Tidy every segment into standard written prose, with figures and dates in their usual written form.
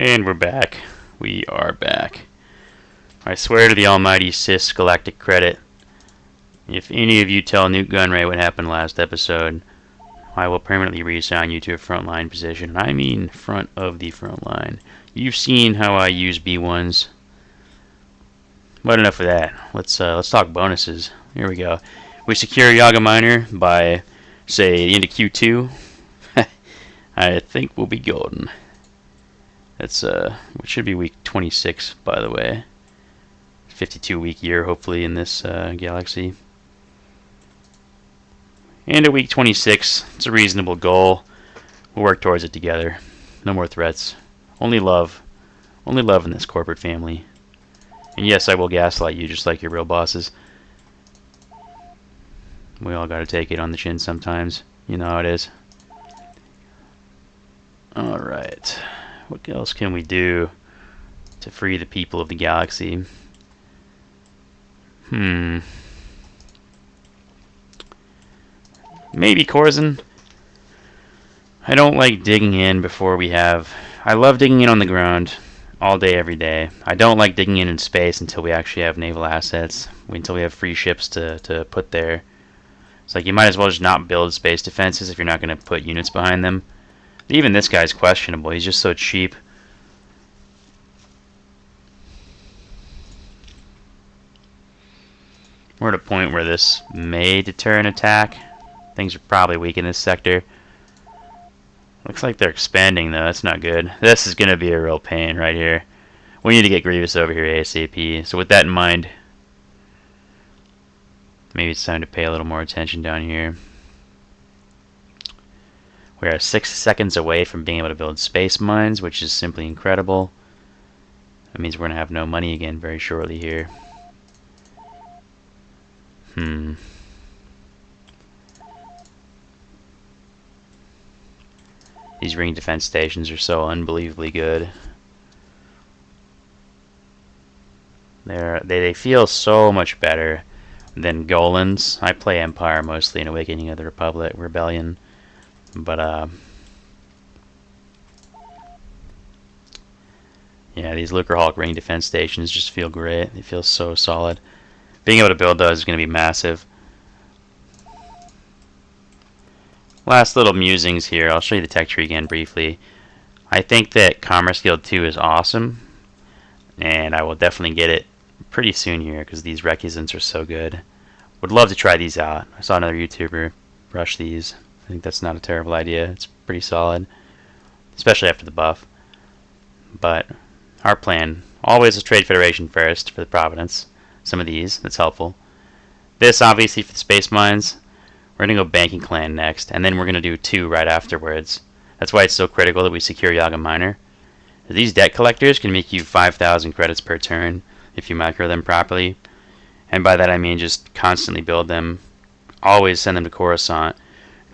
And we're back. We are back. I swear to the almighty Cis Galactic Credit, if any of you tell Newt Gunray what happened last episode, I will permanently reassign you to a frontline position. I mean front of the front line. You've seen how I use B1s. But enough of that. Let's talk bonuses. Here we go. We secure Yaga Minor by, say, the end of Q2. I think we'll be golden. That's which should be week 26, by the way. 52-week year, hopefully, in this galaxy. And at week 26, it's a reasonable goal. We'll work towards it together. No more threats. Only love. Only love in this corporate family. And yes, I will gaslight you just like your real bosses. We all gotta take it on the chin sometimes. You know how it is. Alright. What else can we do to free the people of the galaxy? Maybe Corzin. I don't like digging in before we have... I love digging in on the ground all day, every day. I don't like digging in space until we actually have naval assets. Until we have free ships to put there. It's like you might as well just not build space defenses if you're not going to put units behind them. Even this guy's questionable. He's just so cheap. We're at a point where this may deter an attack. Things are probably weak in this sector. Looks like they're expanding, though. That's not good. This is going to be a real pain right here. We need to get Grievous over here ASAP. So with that in mind, maybe it's time to pay a little more attention down here. We are 6 seconds away from being able to build space mines, which is simply incredible. That means we're going to have no money again very shortly here. These ring defense stations are so unbelievably good. They feel so much better than Golans. I play Empire mostly in Awakening of the Republic, Rebellion. But, yeah, these Lucrehulk ring defense stations just feel great. They feel so solid. Being able to build those is going to be massive. Last little musings here. I'll show you the tech tree again briefly. I think that Commerce Guild 2 is awesome. And I will definitely get it pretty soon here because these Requisants are so good. Would love to try these out. I saw another YouTuber rush these. I think that's not a terrible idea. It's pretty solid. Especially after the buff. But our plan, always a Trade Federation first for the Providence. Some of these, that's helpful. This, obviously, for the space mines. We're going to go Banking Clan next, and then we're going to do 2 right afterwards. That's why it's so critical that we secure Yaga Minor. These debt collectors can make you 5,000 credits per turn if you micro them properly. And by that I mean just constantly build them. Always send them to Coruscant.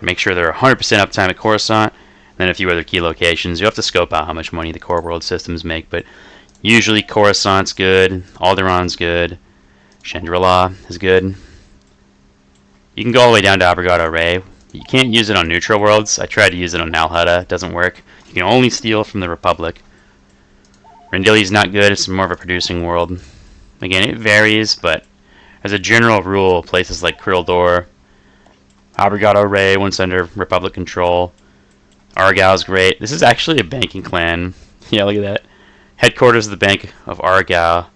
Make sure they're 100% uptime at Coruscant. And then a few other key locations. You have to scope out how much money the core world systems make, but usually Coruscant's good, Alderaan's good, Chandrila is good. You can go all the way down to Abrigado Ray. You can't use it on neutral worlds. I tried to use it on Nalhutta. It doesn't work. You can only steal from the Republic. Rendili's not good. It's more of a producing world. Again, it varies, but as a general rule, places like Krildor, Abrigado Ray, once under Republic control. Argyle's great. This is actually a banking clan. Yeah, look at that. Headquarters of the Bank of Argyle.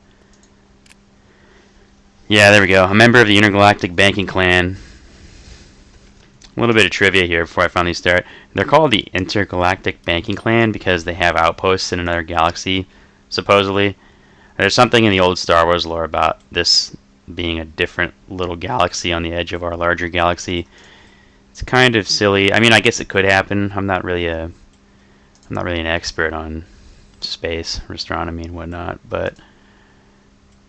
Yeah, there we go. A member of the Intergalactic Banking Clan. A little bit of trivia here before I finally start. They're called the Intergalactic Banking Clan because they have outposts in another galaxy, supposedly. There's something in the old Star Wars lore about this being a different little galaxy on the edge of our larger galaxy. It's kind of silly. I mean, I guess it could happen. I'm not really an expert on space or astronomy and whatnot, but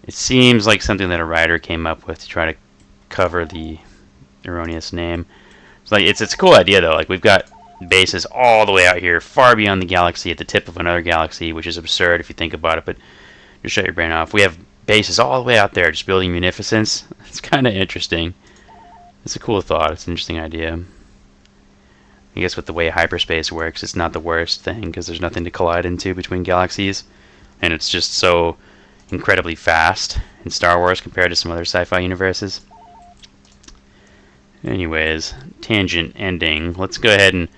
it seems like something that a writer came up with to try to cover the erroneous name. It's a cool idea though. Like, we've got bases all the way out here, far beyond the galaxy, at the tip of another galaxy, which is absurd if you think about it. But just shut your brain off. We have bases all the way out there, just building munificence. It's kind of interesting. It's a cool thought. It's an interesting idea. I guess with the way hyperspace works, it's not the worst thing because there's nothing to collide into between galaxies, and it's just so incredibly fast in Star Wars compared to some other sci-fi universes. Anyways, tangent ending. Let's go ahead and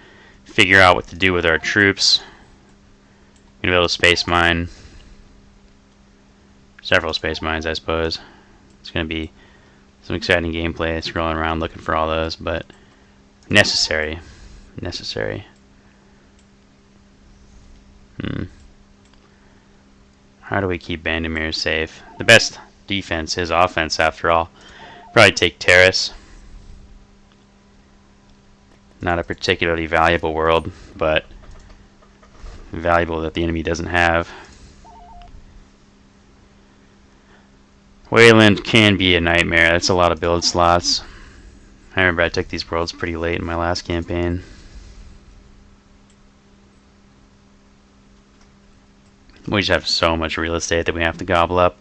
figure out what to do with our troops. Gonna build a space mine. Several space mines, I suppose. It's gonna be some exciting gameplay scrolling around looking for all those, but necessary. Necessary. How do we keep Bandemir safe? The best defense is offense, after all. Probably take Taris. Not a particularly valuable world, but valuable that the enemy doesn't have. Wayland can be a nightmare. That's a lot of build slots. I remember I took these worlds pretty late in my last campaign. We just have so much real estate that we have to gobble up.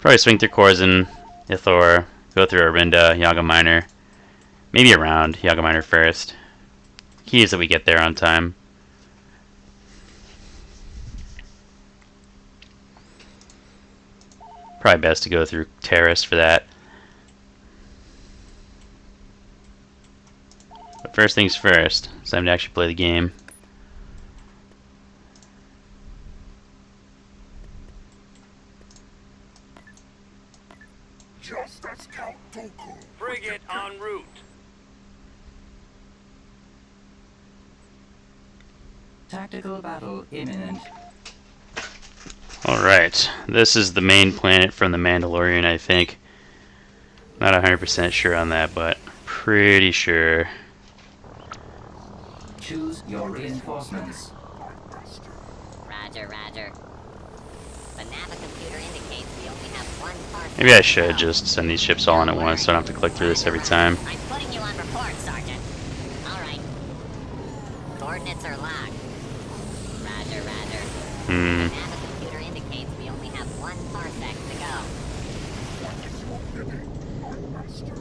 Probably swing through Corzin, Ithor, go through Arinda, Yaga Minor. Maybe around Yaga Minor first. Key is that we get there on time. Probably best to go through Taris for that. But first things first, it's time to actually play the game. Just as Count Dooku. Frigate en route. Tactical battle imminent. Alright, this is the main planet from the Mandalorian, I think. Not 100% sure on that, but pretty sure. Choose your reinforcements. Roger, roger. The navicomputer indicates we only have one parsec. Maybe I should just send these ships all in at once so I don't have to click through this every time. I'm putting you on report, Sergeant. Alright. Coordinates are locked. Roger, roger. The navicomputer indicates we only have one parsec to go. What is your bidding, Lord Master?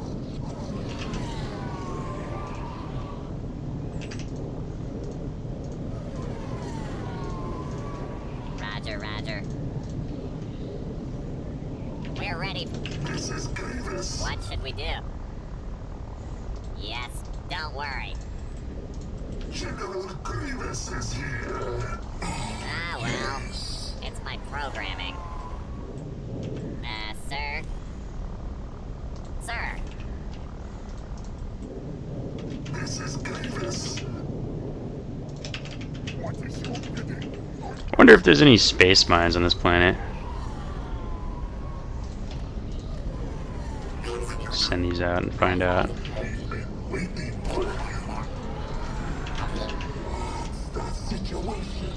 Roger, roger. We're ready. Mrs. Grievous. What should we do? Yes, don't worry. General Grievous is here. Ah, well. It's my programming. Sir? Sir? Mrs. Grievous. What is your bidding, Lord? I wonder if there's any space mines on this planet. Send these out and find out. I've been waiting for you. What's the situation?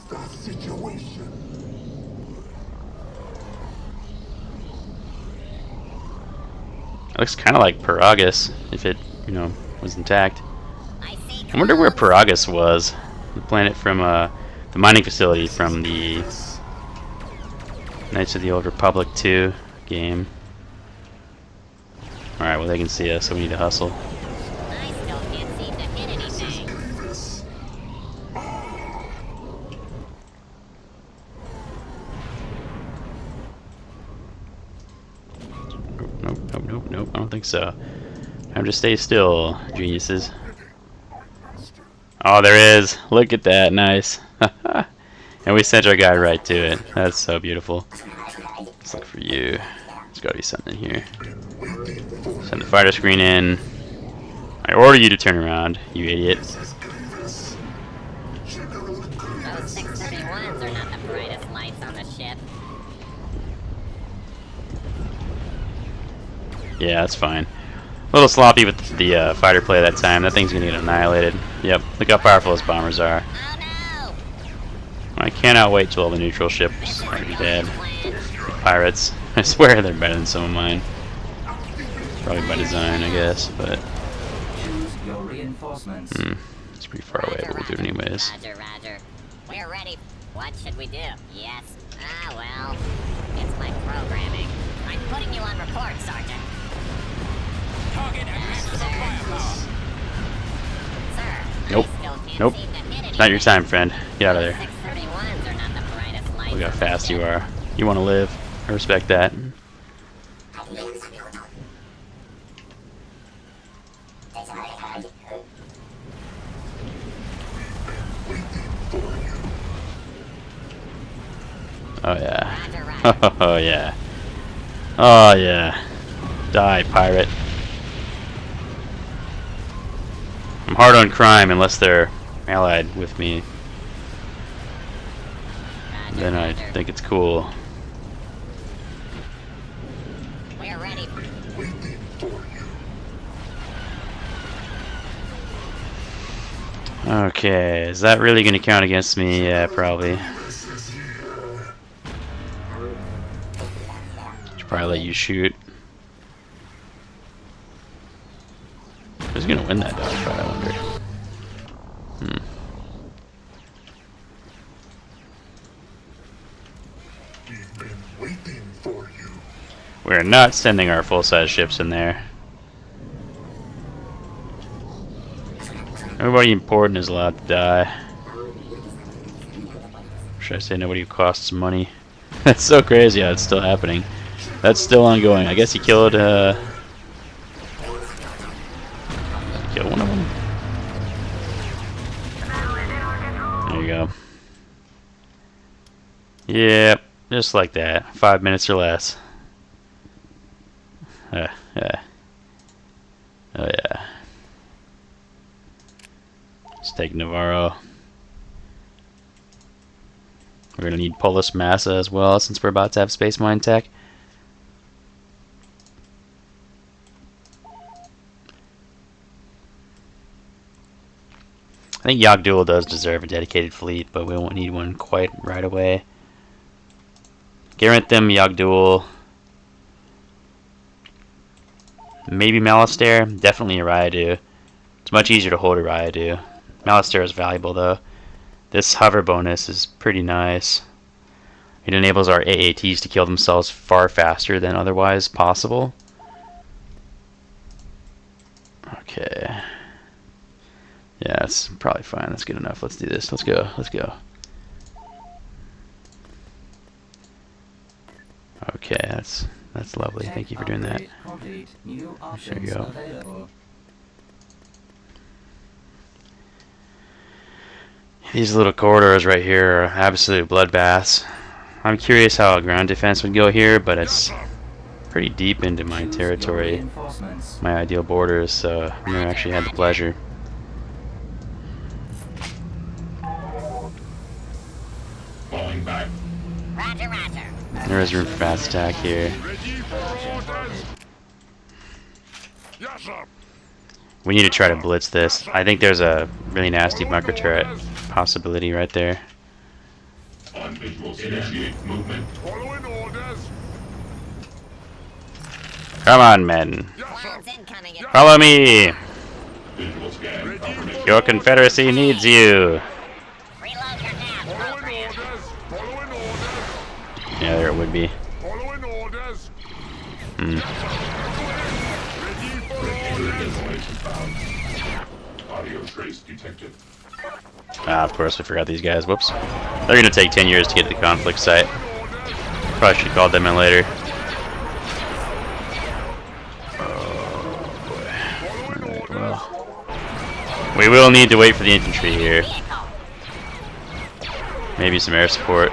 What's the situation? It looks kind of like Paragus, if it, was intact. I see. I wonder where Paragus was. The planet from, the mining facility from the Knights of the Old Republic 2 game. Alright, well they can see us, so we need to hustle. I still can't seem to hit anything. Grievous. Nope, I don't think so. Time to stay still, geniuses. Oh, there is! Look at that, nice. And we sent our guy right to it. That's so beautiful. Let's look for you. There's gotta be something here. Send the fighter screen in. I order you to turn around, you idiot. Mrs. Grievous. General Those Grievous is 631s are not the brightest lights on the ship. Yeah, that's fine. A little sloppy with the fighter play that time. That thing's gonna get annihilated. Yep, look how powerful those bombers are. Oh no! I cannot wait till all the neutral ships are dead. Pirates. I swear they're better than some of mine. Probably by design, I guess, but Choose your reinforcements. it's pretty far away, but we'll do it anyways. Roger, roger. We're ready. What should we do? Yes. Ah, well. It's my programming. I'm putting you on report, Sergeant. Target at maximum firepower. Sir, Nope. I still can't Nope. seem to hit It's not your anything. time, friend. Get out of there. 631s are not the brightest lights. Look how on the fast you ship. are. You want to live. I respect that. Oh yeah. Roger, roger. Oh yeah. Oh yeah. Die, pirate. I'm hard on crime unless they're allied with me. Roger, Then I roger. think it's cool. We're ready. Okay, is that really going to count against me? Yeah, probably. Should probably let you shoot. Who's going to win that dogfight, I wonder? We've been waiting for you. We're not sending our full-size ships in there. Nobody important is allowed to die. Should I say nobody who costs money? That's so crazy how it's still happening. That's still ongoing. I guess he killed, killed one of them. There you go. Yep, just like that. 5 minutes or less. Oh yeah. Let's take Navarro. We're gonna need Polis Massa as well, since we're about to have space mine tech. I think Yagdul does deserve a dedicated fleet, but we won't need one quite right away. Garantham, Yagdul. Maybe Malastair. Definitely Ariadu. It's much easier to hold Ariadu. Malastair is valuable though. This hover bonus is pretty nice. It enables our AATs to kill themselves far faster than otherwise possible. Okay. Yeah, that's probably fine. That's good enough. Let's do this. Let's go. Let's go. Okay, that's lovely. Thank you for doing that. Complete. New There options you go. available. These little corridors right here are absolute bloodbaths. I'm curious how a ground defense would go here, but it's pretty deep into my Choose your territory, reinforcements. my ideal borders, so I've never actually had the pleasure. Falling back. Roger, roger. There is room for fast attack here. Ready for orders. Yes, sir. We need to try to blitz this. I think there's a really nasty bunker turret possibility right there. On visual scan. Initiate movement. Following orders. Come on, men. Yes, sir. Clouds incoming at Follow me. Visual scan. Confirmation. Your Confederacy needs you. reload your nav Following program. orders. Following orders. Yeah, there it would be. Following orders. Hmm. Ready for orders. Information found. Audio trace detected. Ah, of course, we forgot these guys. Whoops. They're going to take 10 years to get to the conflict site. Probably should have called them in later. Alright, well. We will need to wait for the infantry here. Vehicle. Maybe some air support.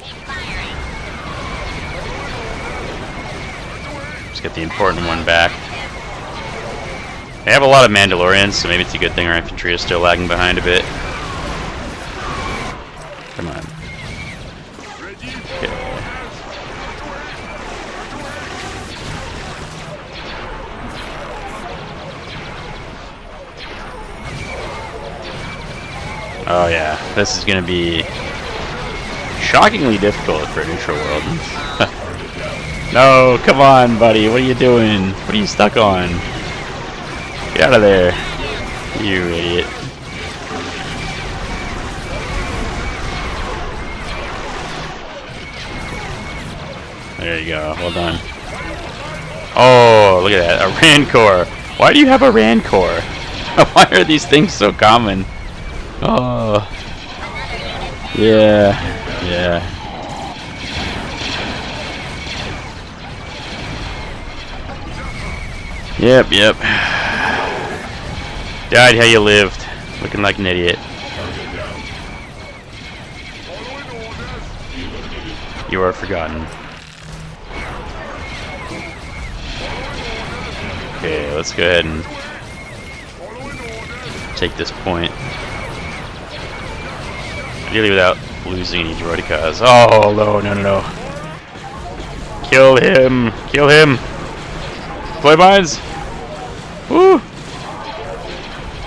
Keep firing. Just get the important one back. They have a lot of Mandalorians, so maybe it's a good thing our infantry is still lagging behind a bit. Come on. Okay. Oh yeah, this is going to be shockingly difficult for a neutral world. No, come on, buddy. What are you doing? What are you stuck on? Get out of there. You idiot. There you go. Well done. Oh, look at that. A Rancor. Why do you have a Rancor? Why are these things so common? Oh. Yeah. Yeah. Yep, yep. Died how you lived. Looking like an idiot. You are forgotten. Okay, let's go ahead and take this point. Ideally without losing any droidicas. Oh, no, no, no, no. Kill him! Kill him! Deploy mines! Woo!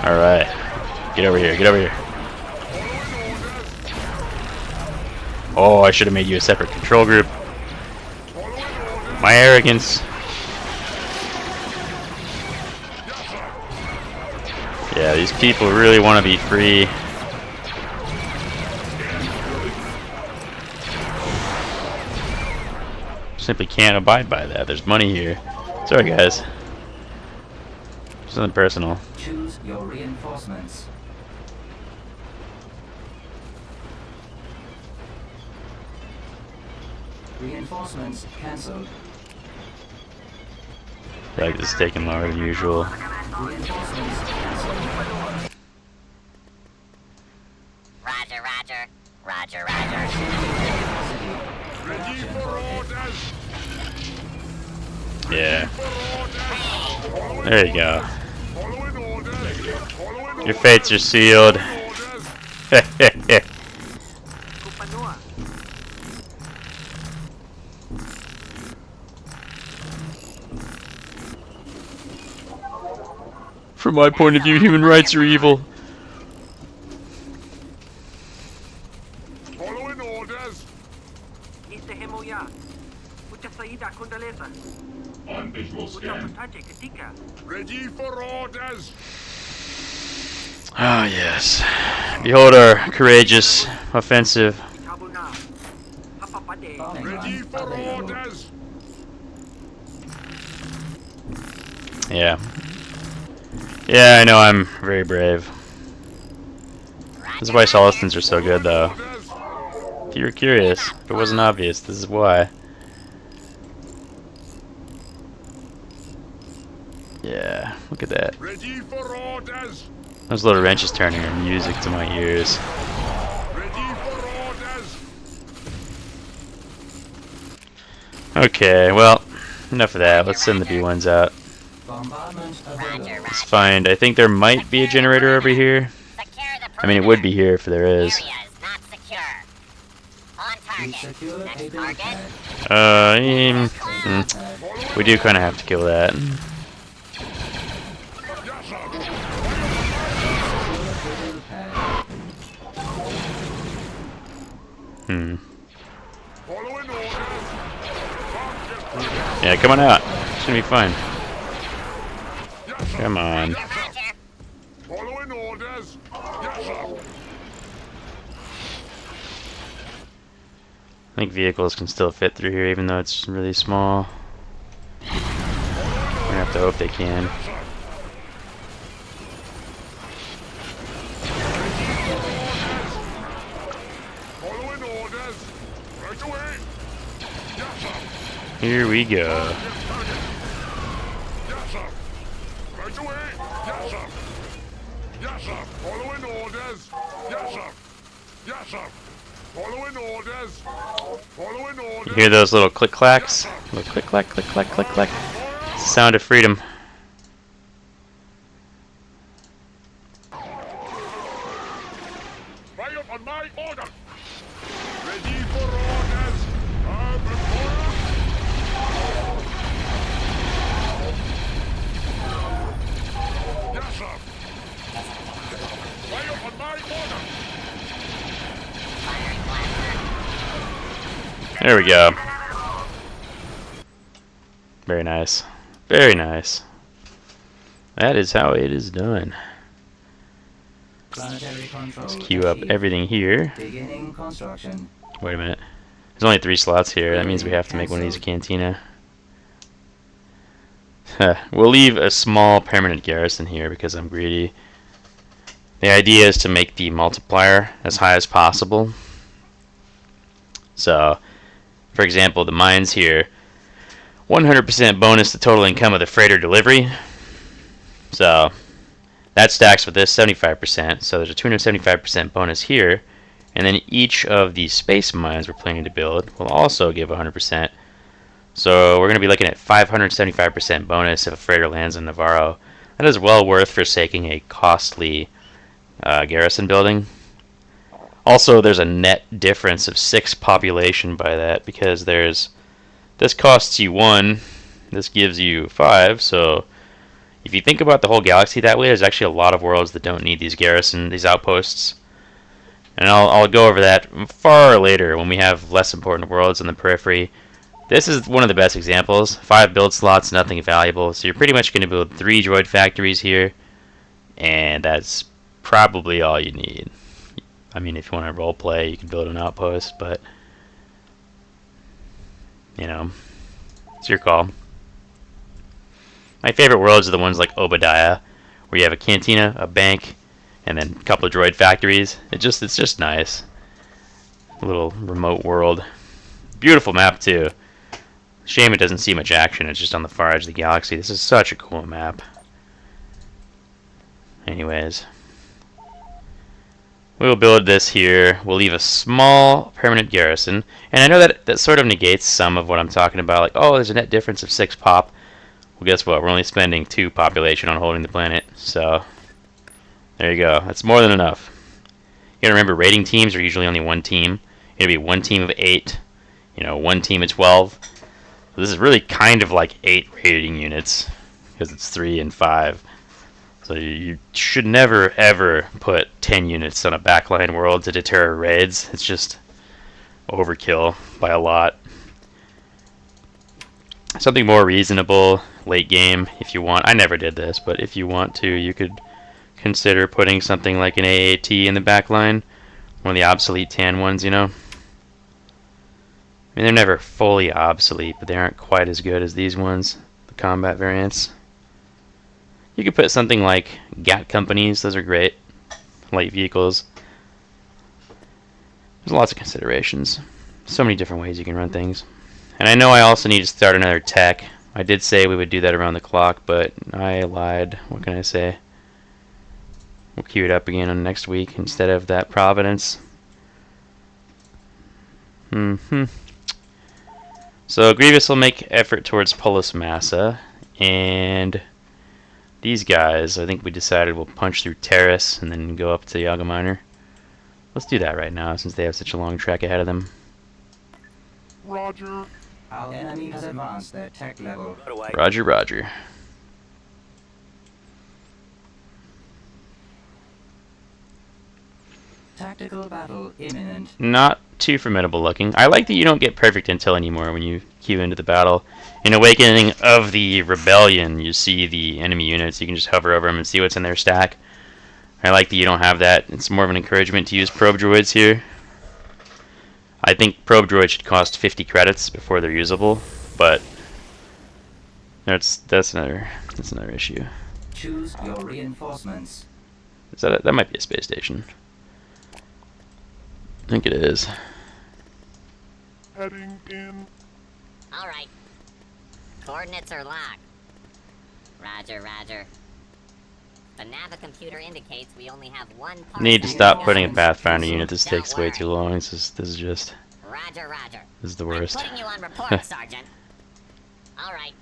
Alright. Get over here, get over here. Oh, I should have made you a separate control group. My arrogance. Yeah, these people really want to be free. Simply can't abide by that. There's money here. Sorry, guys. Something personal. Choose your reinforcements. Reinforcements cancelled. I like this is taking longer than usual. Reinforcements cancelled. Roger, roger. Roger, roger. Ready for orders. Yeah. There you go. Following orders. Following Your fates are sealed. orders. From my point of view, human rights are evil. Following orders. Sehemu ya. Utasaida kundaleza. On visual scan. Utapataje katika? Ready for orders. Ah, yes. Behold our courageous offensive. Kitabu na. Hapa pade. Bombing Ready run for available. orders. Yeah. Yeah, I know I'm very brave. This is why Solistons are so good, though. If you were curious, if it wasn't obvious, this is why. Yeah, look at that. Ready for orders. Those little wrenches turning are music to my ears. Ready for orders. Okay, well, enough of that. Let's send the B1s out. Bombardment available. Let's find. I think there might be a generator over here. Secure the I mean, it would be here if there is. Area is not secure. On We target. secure Next a build target. pad. We do kind of have to kill that. Yes, sir. Build pad. Hmm. Following orders. Yeah, come on out. It's gonna be fine. Yes, sir. Come on. Roger. Following orders. Yes, sir. I think vehicles can still fit through here, even though it's really small. We're gonna have to hope they can. Following orders. Right away. Yes, sir. Here we go. Yes, sir. Right away. Yes, sir. Yes, sir. Following orders. Yes, sir. Yes, sir. Following orders. Following You orders. hear those little click clacks? Little click clack, click clack, click clack. It's the sound of freedom. Fire on my order. Ready for orders. Report. Yes, sir. Fire on my order. There we go. Very nice. Very nice. That is how it is done. Planetary control Let's queue up achieved. Everything here. Beginning construction. Wait a minute. There's only 3 slots here. That means we have to make one of these a cantina. We'll leave a small permanent garrison here because I'm greedy. The idea is to make the multiplier as high as possible. So, for example, the mines here, 100% bonus to total income of the freighter delivery. So, that stacks with this 75%. So there's a 275% bonus here. And then each of the space mines we're planning to build will also give 100%. So we're going to be looking at 575% bonus if a freighter lands in Navarro. That is well worth forsaking a costly garrison building. Also, there's a net difference of 6 population by that, because this costs you 1, this gives you 5. So if you think about the whole galaxy that way, there's actually a lot of worlds that don't need these outposts. And I'll go over that far later when we have less important worlds in the periphery. This is one of the best examples. 5 build slots, nothing valuable. So you're pretty much going to build 3 droid factories here, and that's probably all you need. I mean, if you want to role play, you can build an outpost, but you know, it's your call. My favorite worlds are the ones like Obadiah, where you have a cantina, a bank, and then a couple of droid factories. It's just nice. A little remote world. Beautiful map too. Shame it doesn't see much action. It's just on the far edge of the galaxy. This is such a cool map. Anyways, we'll build this here. We'll leave a small permanent garrison. And I know that sort of negates some of what I'm talking about. Like, oh, there's a net difference of 6 pop. Well, guess what? We're only spending 2 population on holding the planet. So, there you go. That's more than enough. You gotta remember, raiding teams are usually only 1 team. It'll be 1 team of 8. You know, 1 team of 12. So this is really kind of like 8 raiding units, because it's 3 and 5. So you should never ever put 10 units on a backline world to deter raids. It's just overkill by a lot. Something more reasonable late game, if you want. I never did this, but if you want to, you could consider putting something like an AAT in the backline. One of the obsolete tan ones, you know. I mean, they're never fully obsolete, but they aren't quite as good as these ones, the combat variants. You could put something like GAT companies. Those are great. Light vehicles. There's lots of considerations. So many different ways you can run things. And I know I also need to start another tech. I did say we would do that around the clock, but I lied. What can I say? We'll queue it up again on next week instead of that Providence. So Grievous will make effort towards Polis Massa, and these guys, I think we decided we'll punch through Taris and then go up to Yaga Minor. Let's do that right now, since they have such a long trek ahead of them. Roger. Our enemy has advanced their tech level. Roger, roger. Tactical battle imminent. Not too formidable looking. I like that you don't get perfect intel anymore when you queue into the battle. In Awakening of the Rebellion, you see the enemy units. You can just hover over them and see what's in their stack. I like that you don't have that. It's more of an encouragement to use probe droids here. I think probe droids should cost 50 credits before they're usable, but that's another issue. Choose your reinforcements. Is that might be a space station? I think it is. Heading in. Alright. Coordinates are locked. Roger, roger. The Navicomputer indicates we only have 1 part. Need to stop putting a Pathfinder unit. This takes way too long. This is just. Roger, roger. This is the worst. I'm putting you on report, Sergeant. Alright.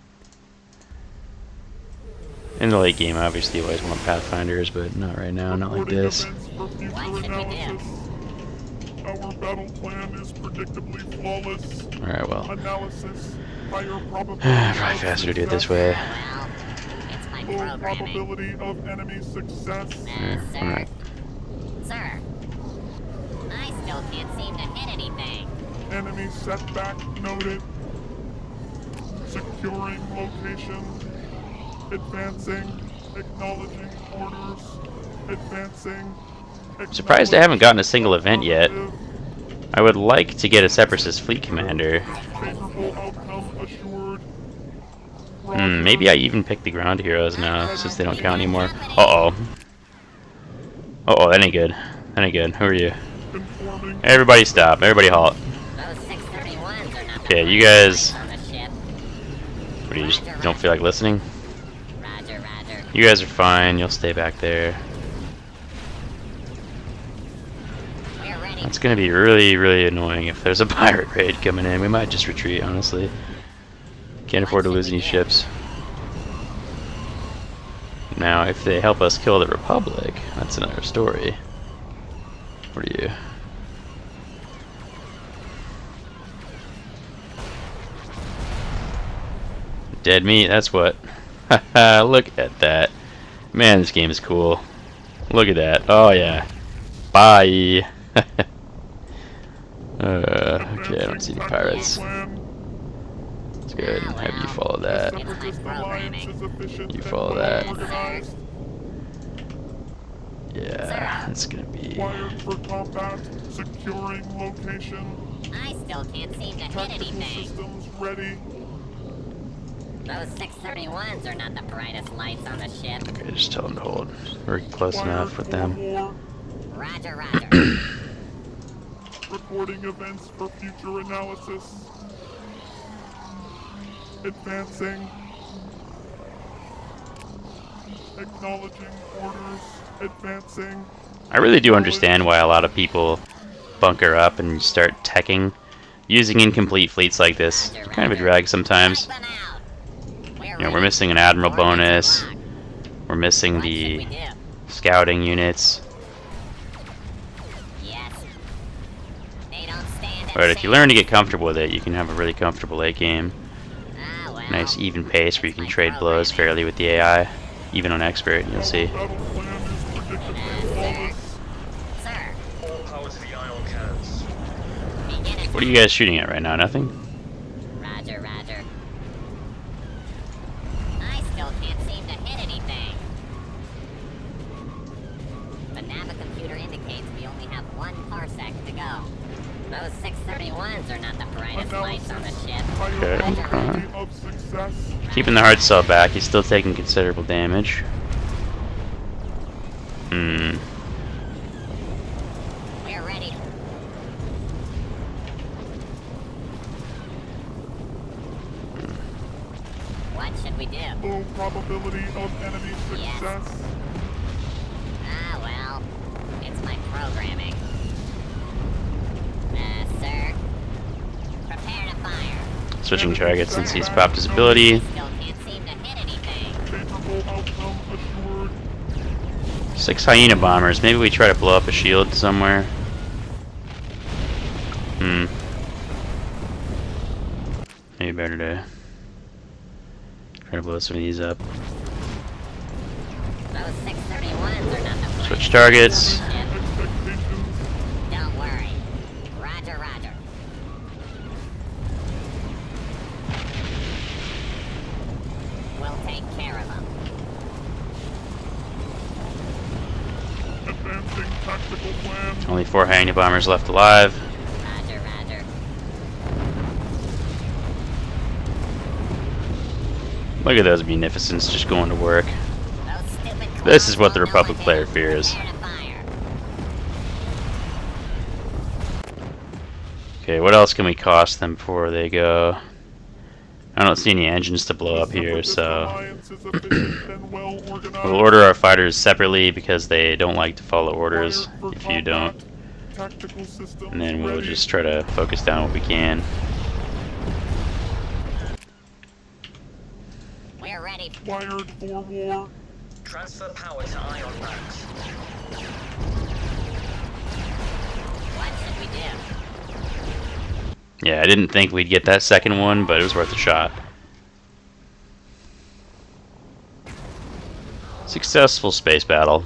In the late game, obviously, you always want Pathfinders, but not right now, not like this. Reporting events for future What should we do? analysis. Our battle plan is predictably flawless. Alright, well. Analysis. Higher probability. Probably faster to do it this way. Well, it's my Low programming. probability of enemy success. Sir. Alright. Sir. I still can't seem to hit anything. Enemy setback noted. Securing location. Advancing. Acknowledging orders. Advancing. I'm surprised I haven't gotten a single event yet. I would like to get a Separatist fleet commander. Favorable outcome assured. Maybe I even pick the ground heroes now, since they don't count anymore. Uh-oh. Uh-oh, that ain't good. That ain't good. Who are you? Conforming. Everybody stop. Everybody halt. Those 631s are not the Okay, you priorities guys... on the ship. What, do you just don't feel like listening? Roger, roger. You guys are fine. You'll stay back there. We're ready. It's gonna be really, really annoying if there's a pirate raid coming in. We might just retreat, honestly. Can't afford to lose any ships. Now, if they help us kill the Republic, that's another story. What are you? Dead meat, that's what. Haha, look at that. Man, this game is cool. Look at that. Oh, yeah. Bye. Okay, I don't see any pirates. It's good. Have you follow that. It's my programming. You follow that. Yes, sir. Yeah, it's gonna be... Wired for combat. Securing location. I still can't seem to hit Tactical anything. systems ready. Those 631s are not the brightest lights on the ship. Okay, just tell them to hold. We're close Wired enough with for them. war. Roger, roger. Recording events for future analysis. Advancing. Acknowledging orders. Advancing. I really do understand why a lot of people bunker up and start teching. Using incomplete fleets like this, it's kind of a drag sometimes. Open out. You know, we're missing an admiral bonus. Ordnance We're missing unlocked. What should the we do? scouting units. Yes. They don't stand a But if you chance. learn to get comfortable with it, you can have a really comfortable late game. Ah, well. Nice even pace where you It's can my trade blows programming. fairly with the AI. Even on expert, you'll see. Battle plan is predictably flawless. Sir, All power to the ion cannons. begin it. What are you guys shooting at right now? Nothing? Roger, roger. I still can't seem to hit anything. The Navicomputer indicates we only have 1 parsec to go. Those 631s are not the brightest lights on the ship. Okay. Probability of success. Keeping the hard cell back, he's still taking considerable damage. We're ready. What should we do? Low probability of enemy Yes. success. Ah, well. It's my programming. Sir. Prepare to fire. Switching targets since he's popped his ability. Still can't seem to hit anything. Favorable outcome assured. 6 hyena bombers. Maybe we try to blow up a shield somewhere. Maybe better to try to blow some of these up. Those 631s are not the Switch brightest targets. lights on the ship. Expectations. Don't worry. Roger, roger. We'll take care of them. Advancing tactical plan. Only 4 hyena bombers left alive. Roger, roger. Look at those munificents just going to work. Those stupid This is what the clones won't know Republic what player to do. fears. Prepare to fire. Okay, what else can we cost them before they go? I don't see any engines to blow up here, Separatist so alliance is efficient and well organized. we'll order our fighters separately because they don't like to follow orders Wired for if you don't. combat. Tactical systems And then we'll ready. just try to focus down what we can. We're ready. Wired for war. Transfer power to ion banks. What should we do? Yeah, I didn't think we'd get that second one, but it was worth a shot. Successful space battle.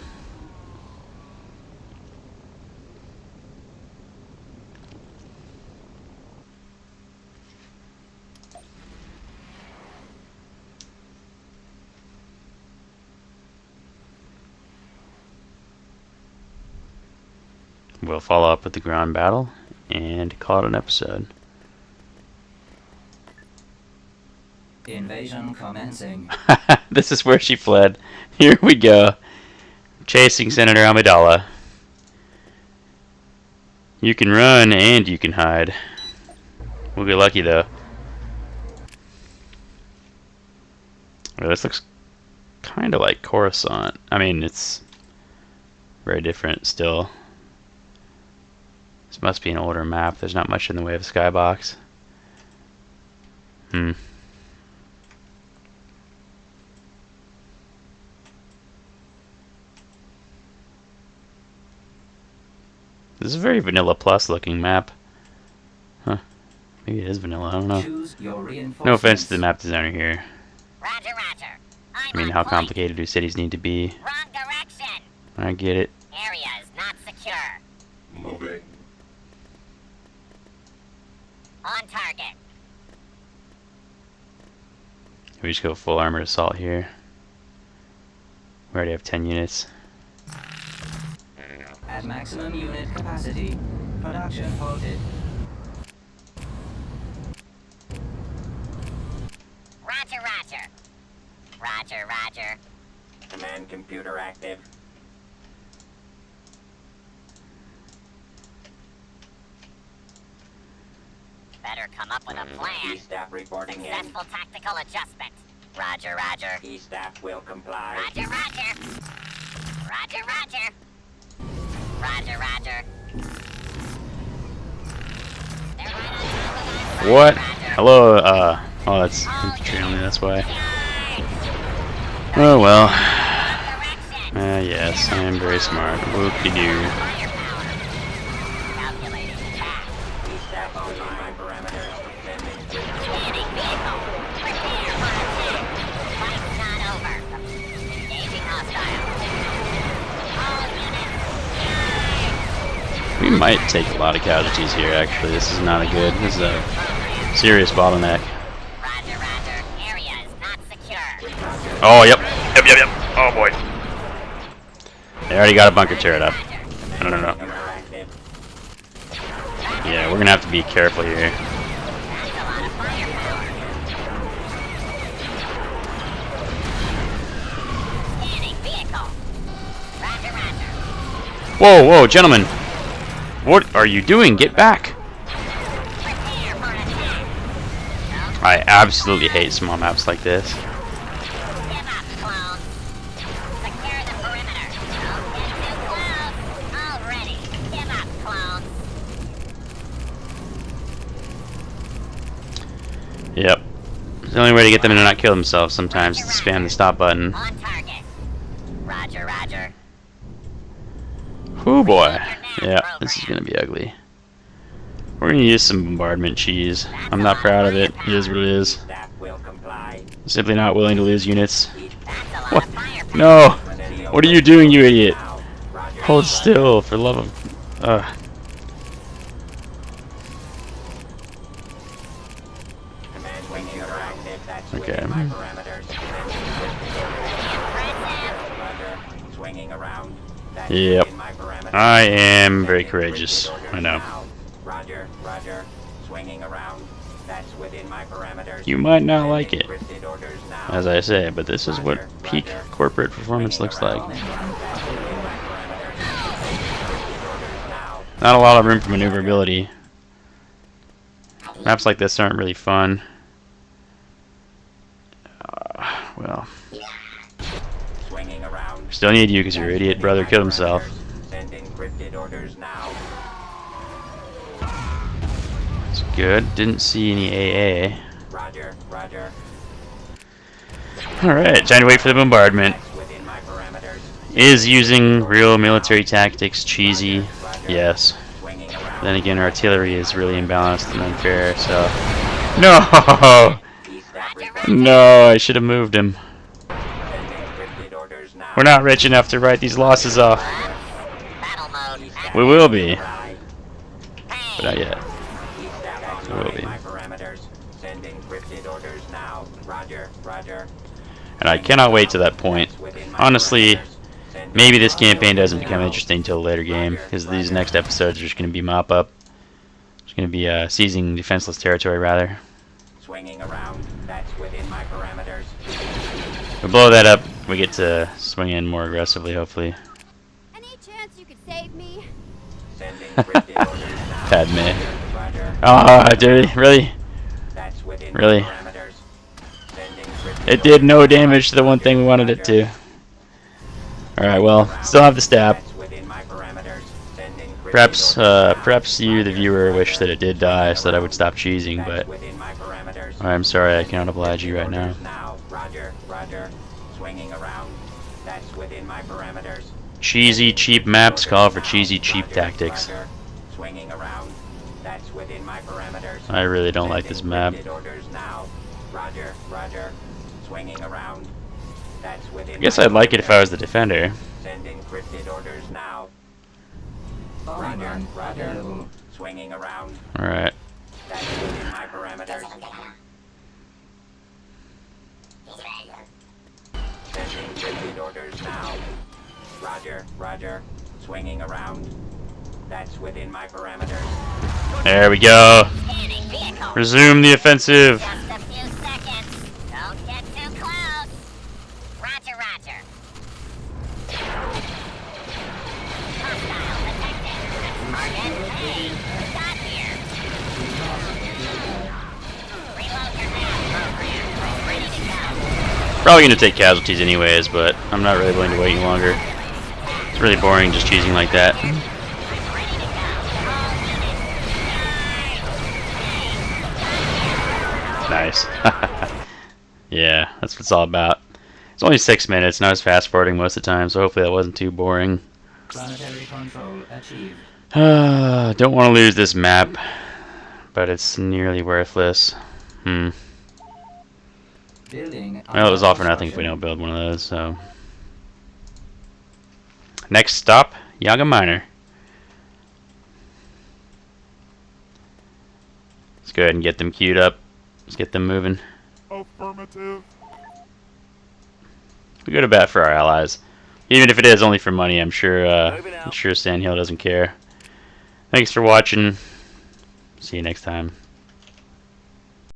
we'll follow up with the ground battle and call it an episode. Invasion commencing. This is where she fled. Here we go. Chasing Senator Amidala. You can run and you can hide. We'll get lucky though. Well, this looks kind of like Coruscant. I mean, it's very different still. This must be an older map. There's not much in the way of skybox. This is a very Vanilla Plus looking map. Huh. Maybe it is vanilla, I don't know. Choose your No offense to the reinforcements. map designer here. Roger, roger. I mean, how complicated do cities need to be? Wrong direction. I get it. Area is not secure. Moving. On target. We just go full armored assault here. We already have 10 units. At maximum unit capacity. Production halted. Roger, roger. Roger, roger. Command computer active. Better come up with a plan. E-staff reporting in. Successful tactical adjustment. Roger, roger. E-staff will comply. Roger, roger. Roger, roger. Roger, roger. They're right on top of us. What? Roger. Hello, oh, that's infantry only, that's why. Oh well. Wrong direction. Yes, I am very smart. Whoop-de-doo. Firepower. Calculating attack. E-staff on my parameters. Sending. Scanning vehicle. Prepare for attack. Fight's not over. Engaging hostile. All units. We might take a lot of casualties here, actually. This is not a good, this is a serious bottleneck. Roger, roger. Area is not secure. Oh, yep. Yep. Oh, boy. They already got a bunker turret up. No. Interactive. Yeah, we're gonna have to be careful here. That's a lot of firepower. Scanning vehicle. Roger, roger. Whoa, gentlemen. What are you doing? Get back. Prepare for attack. I absolutely hate small maps like this. Give up, clones. Secure the perimeter. Don't get too close. Already. Give up, clones. Yep. The only way to get them to not kill themselves sometimes is to spam the stop button. On target. Roger, roger. Oh boy. Yeah, this is gonna be ugly. We're gonna use some bombardment cheese. I'm not proud of it. It is what it is. Staff will comply. Simply not willing to lose units. That's a lot What? of firepower. No! What are you doing, you idiot? Roger. Hold still, for love of... Command wing interactive. That's Okay. within my parameters. Roger. Swinging around. That's Yep. within my parameters. I am very Sending courageous. grid I orders know. now. Roger. Swinging around. That's within my parameters. You might not like it, Sending grid orders now. as I say, but this is what peak corporate performance looks like. That's within my parameters. Grid orders now. Not a lot of room for maneuverability. Maps like this aren't really fun. Well, Swinging around. still need you because your idiot brother killed himself. Sending cryptid orders now. It's good. Didn't see any AA. Roger. Alright, time to wait for the bombardment. That's within my parameters. Is using real military tactics cheesy? Yes. Swinging around. Then again, artillery is really imbalanced and unfair, so... No! E-staff No, I should have moved him. sending cryptid orders now. We're not rich enough to write these losses off. Battle mode. E-staff We will be, comply. but not yet. E-staff We will activating be. my parameters. Sending cryptid orders now. Roger. And I cannot wait to that point. That's within my Honestly, parameters. Maybe this campaign doesn't become interesting until a later game, because these next episodes are just going to be mop up. It's going to be seizing defenseless territory, rather. Swinging around. That's within my parameters. We blow that up, we get to swing in more aggressively, hopefully. Any chance you could save me? Sending cryptid orders now. Padme. Roger. Oh, dude, really? That's within Really? my parameters. Sending cryptid It did no damage to the one thing we wanted it to. Alright, well, still have the stab. That's within my parameters. Sending cryptid Perhaps, orders now. perhaps you, the viewer, wish that it did die so that I would stop cheesing, That's but within my parameters. I'm sorry I cannot oblige you right now. Orders now. Roger. Roger. Swinging around. That's within my parameters. Cheesy, cheap maps call for cheesy, cheap tactics. Roger. Swinging around. That's within my parameters. I really don't like this map. Sending cryptid orders now. Roger. Roger. Swinging around. That's within I guess my I'd like it if I was the parameters. defender. Sending cryptid orders now. Bomb Roger. run Roger. available. Swinging around. Alright. That's within my parameters. Sending cryptid orders now. Roger. Roger. Swinging around. That's within my parameters. There we go. Scanning vehicle. Resume the offensive. Just a few seconds. Don't get too close. Roger, roger. Hostile detected. Target, hey, who's got here? Reload your nav program. Ready to go. Probably going to take casualties anyways, but I'm not really willing to wait any longer. It's really boring just cheesing like that. Nice. Yeah, that's what it's all about. It's only 6 minutes, and I was fast forwarding most of the time, so hopefully that wasn't too boring. Planetary control achieved. Don't want to lose this map, but it's nearly worthless. Building. Well, it was all for nothing if we don't build one of those, so. Next stop, Yaga Minor. Let's go ahead and get them queued up. Let's get them moving. Affirmative. We go to bat for our allies. Even if it is only for money, I'm sure Sandhill doesn't care. Thanks for watching. See you next time.